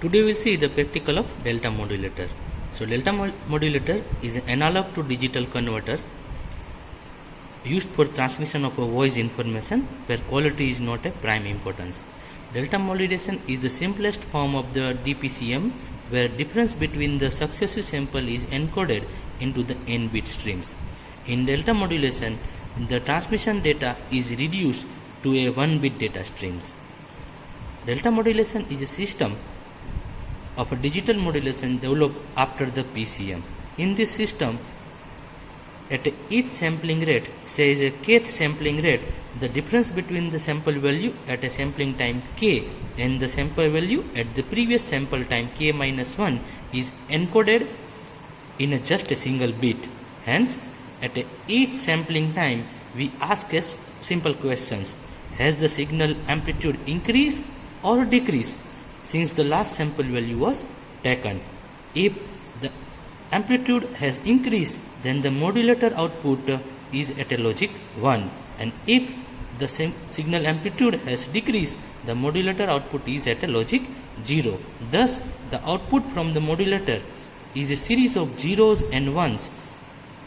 Today we'll see the practical of delta modulator. So delta modulator is an analog to digital converter used for transmission of a voice information where quality is not a prime importance. Delta modulation is the simplest form of the DPCM where difference between the successive sample is encoded into the n-bit streams. In delta modulation, the transmission data is reduced to a 1-bit data streams. Delta modulation is a system of a digital modulation developed after the PCM. In this system, at each sampling rate, say is a kth sampling rate, the difference between the sample value at a sampling time k and the sample value at the previous sample time k minus 1 is encoded in just a single bit. Hence, at each sampling time, we ask us simple questions. Has the signal amplitude increased or decreased since the last sample value was taken? If the amplitude has increased, then the modulator output is at a logic 1, and if the signal amplitude has decreased, the modulator output is at a logic 0. Thus, the output from the modulator is a series of zeros and ones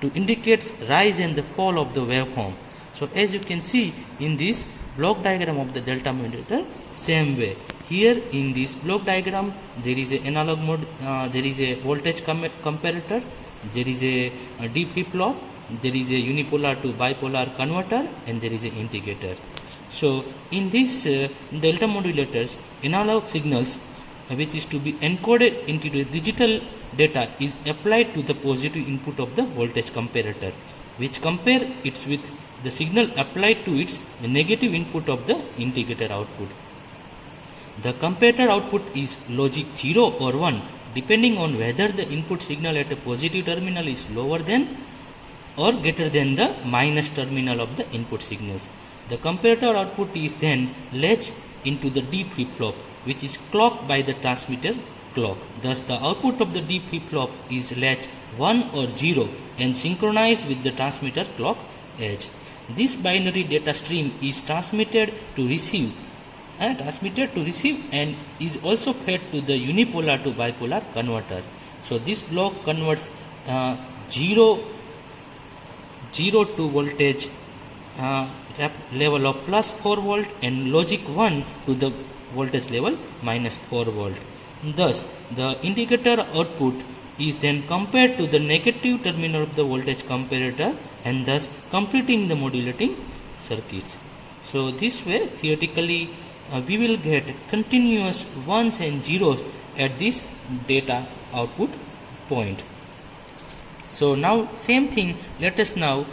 to indicate rise and the fall of the waveform. So as you can see in this block diagram of the delta modulator, same way. Here in this block diagram, there is a analog mode, there is a voltage comparator, there is a D flip-flop, there is a unipolar to bipolar converter, and there is an integrator. So in this delta modulators, analog signals which is to be encoded into the digital data is applied to the positive input of the voltage comparator, which compare it with the signal applied to its negative input of the integrator output. The comparator output is logic 0 or 1 depending on whether the input signal at a positive terminal is lower than or greater than the minus terminal of the input signals. The comparator output is then latched into the D flip-flop, which is clocked by the transmitter clock. Thus, the output of the D flip-flop is latched 1 or 0 and synchronized with the transmitter clock edge. This binary data stream is transmitted to receive and is also fed to the unipolar to bipolar converter. So this block converts 0 to voltage level of plus 4 volt and logic 1 to the voltage level minus 4 volt. Thus, the indicator output is then compared to the negative terminal of the voltage comparator and thus completing the modulating circuits. So this way, theoretically, we will get continuous ones and zeros at this data output point. So now same thing, let us now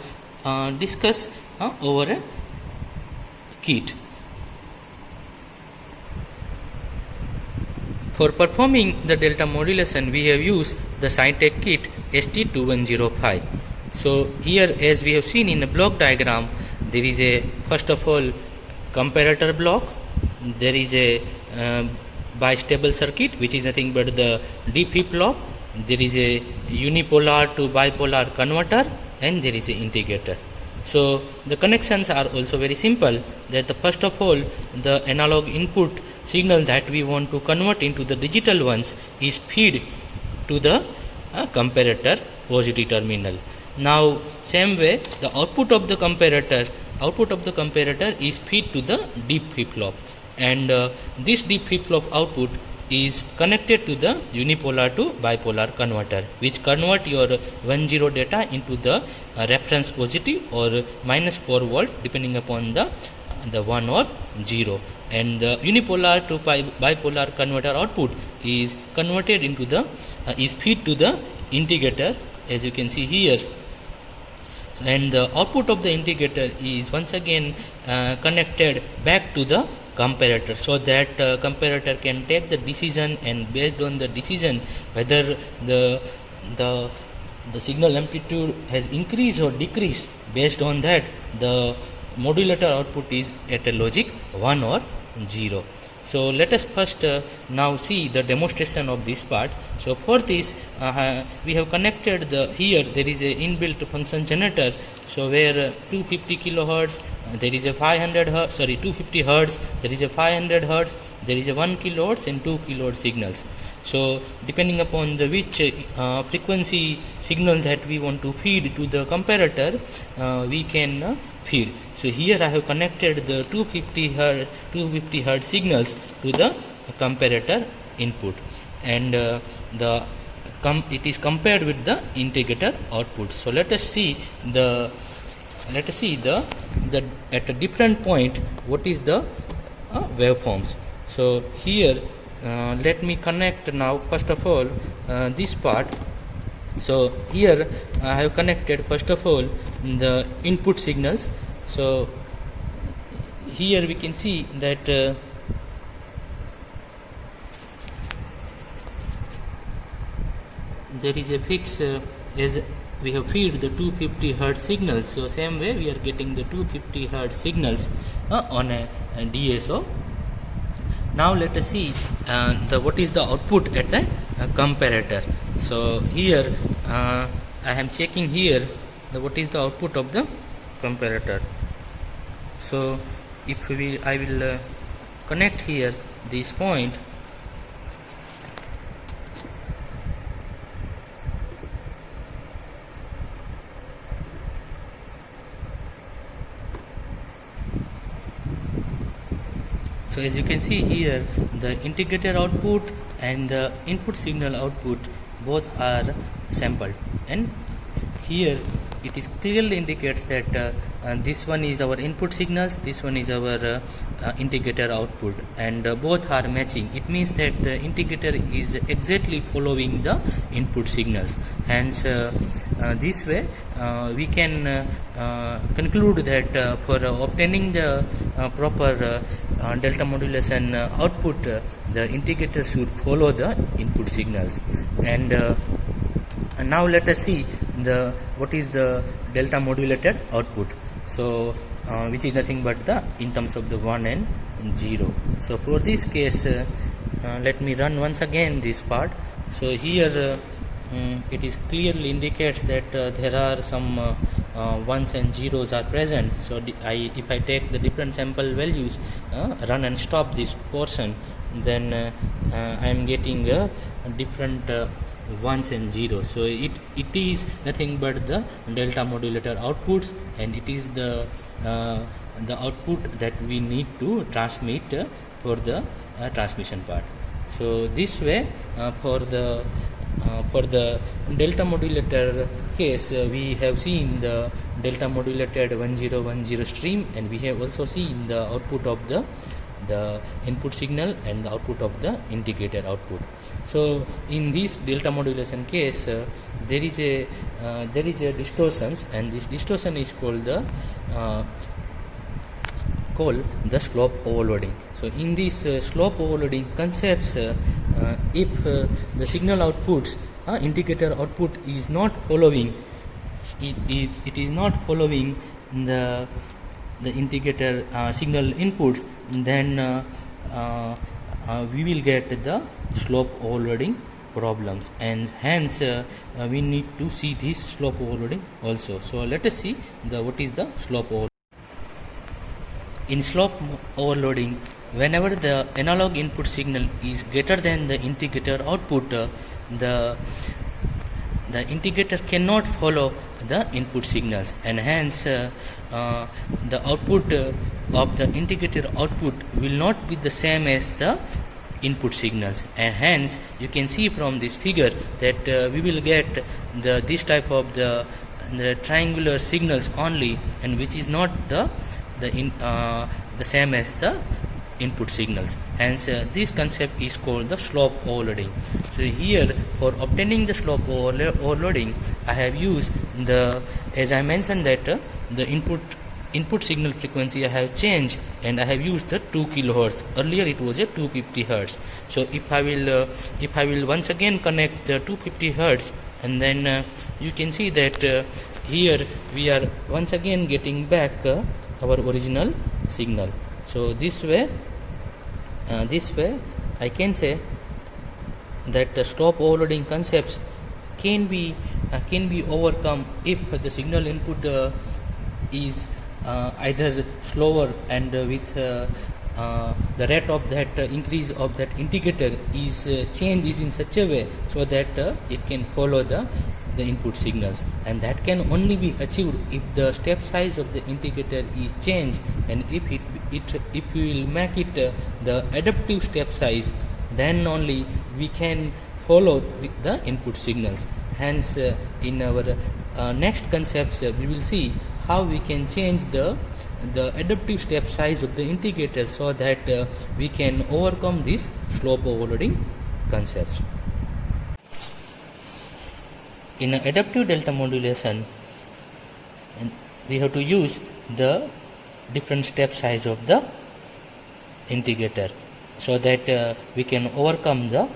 discuss over a kit. For performing the delta modulation, we have used the Scitech kit ST2105. So here, as we have seen in the block diagram, there is a first of all comparator block, there is a bistable circuit which is nothing but the D flip-flop, there is a unipolar to bipolar converter, and there is an integrator. So the connections are also very simple, that the first of all the analog input signal that we want to convert into the digital ones is fed to the comparator positive terminal. Now same way the output of the comparator is fed to the D flip-flop, and this D flip-flop output is connected to the unipolar to bipolar converter, which convert your 1-0 data into the reference positive or minus 4 volt depending upon the 1 or 0, and the unipolar to bipolar converter output is converted into the is fed to the integrator, as you can see here, and the output of the integrator is once again connected back to the comparator, so that comparator can take the decision, and based on the decision whether the signal amplitude has increased or decreased, based on that the modulator output is at a logic 1 or 0. So let us first now see the demonstration of this part. So for this we have connected here there is a inbuilt function generator, so where 250 kilohertz there is a 500 hertz, 250 hertz, there is a 500 hertz, there is a 1 kilohertz and 2 kilohertz signals. So depending upon the which frequency signal that we want to feed to the comparator, we can feed. So here I have connected the 250 hertz signals to the comparator input, and it is compared with the integrator output. So let us see the at a different point what is the waveforms. So here let me connect now first of all this part. So here I have connected first of all the input signals. So here we can see that there is a fix as we have feed the 250 hertz signals. So same way we are getting the 250 hertz signals on a DSO. Now let us see what is the output at the comparator. So here I am checking here what is the output of the comparator. So if I will connect here this point. So as you can see here, the integrator output and the input signal output both are sampled, and here it is clearly indicates that this one is our input signals, this one is our integrator output, and both are matching. It means that the integrator is exactly following the input signals. Hence this way we can conclude that for obtaining the proper delta modulation output, the integrator should follow the input signals. And now let us see what is the delta modulated output. So which is nothing but the in terms of the 1 and 0. So for this case let me run once again this part. So here it is clearly indicates that there are some ones and zeros are present. So if I take the different sample values, run and stop this portion, then I am getting different ones and zeros. So it is nothing but the delta modulator outputs, and it is the output that we need to transmit for the transmission part. So this way for the delta modulator case, we have seen the delta modulated 1010 stream, and we have also seen the output of the input signal and the output of the integrator output. So in this delta modulation case, there is a distortion, and this distortion is called the slope overloading. So in this slope overloading concepts, if the signal outputs integrator output is not following it is not following the integrator signal inputs, then we will get the slope overloading problems, and hence we need to see this slope overloading also. So let us see what is the slope overloading. In slope overloading, whenever the analog input signal is greater than the integrator output, the integrator cannot follow the input signals, and hence the output of the integrator output will not be the same as the input signals, and hence you can see from this figure that we will get this type of the triangular signals only, and which is not the same as the input signals. Hence this concept is called the slope overloading. So here for obtaining the slope overloading, I have used as I mentioned that the input signal frequency I have changed, and I have used the 2 kilohertz. Earlier it was a 250 hertz. So if I will once again connect the 250 hertz, and then you can see that here we are once again getting back our original signal. So this way I can say that the slope overloading concepts can be overcome if the signal input is either slower and the rate of that increase of that indicator is change is in such a way so that it can follow the input signals, and that can only be achieved if the step size of the indicator is changed, and if if we will make it the adaptive step size, then only we can follow with the input signals. Hence in our next concepts we will see how we can change the adaptive step size of the indicator so that we can overcome these slope overloading concepts. In adaptive delta modulation, we have to use the different step size of the indicator so that we can overcome the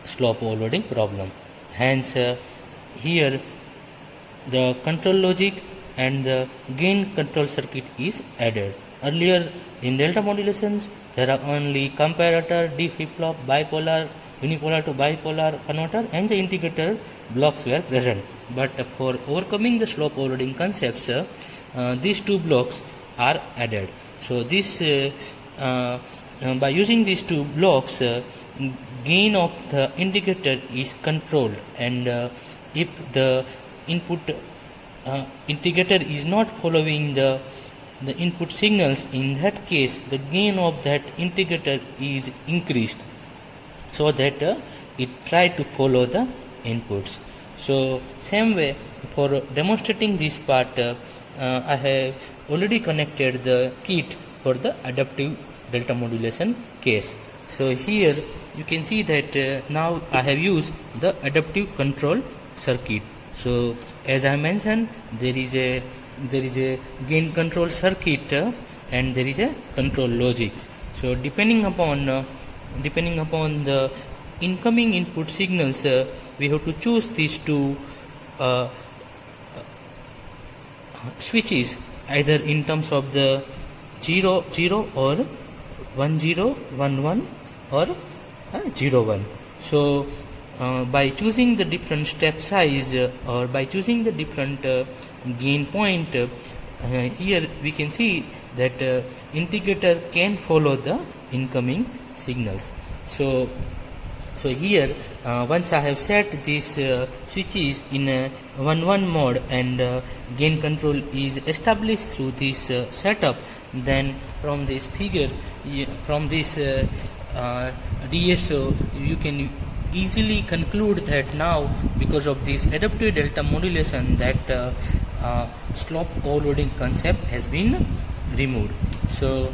slope overloading problem. Hence here the control logic and the gain control circuit is added. Earlier in delta modulations there are only comparator, D flip-flop, bipolar, unipolar to bipolar converter and the integrator blocks were present. But for overcoming the slope overloading concepts, these two blocks are added. So this by using these two blocks, gain of the indicator is controlled, and if the input integrator is not following the input signals, in that case the gain of that integrator is increased so that it try to follow the inputs. So same way, for demonstrating this part I have already connected the kit for the adaptive delta modulation case. So here you can see that now I have used the adaptive control circuit. So as I mentioned, there is a gain control circuit and there is a control logic. So depending upon the incoming input signals, we have to choose these two switches either in terms of the 0 0 or 1 0 1 1 or 0 1. So by choosing the different step size or by choosing the different gain point, here we can see that integrator can follow the incoming signals. So here once I have set these switches in a 1-1 mode and gain control is established through this setup, then from this figure, from this DSO, you can easily conclude that now because of this adaptive delta modulation that slope overloading concept has been removed. So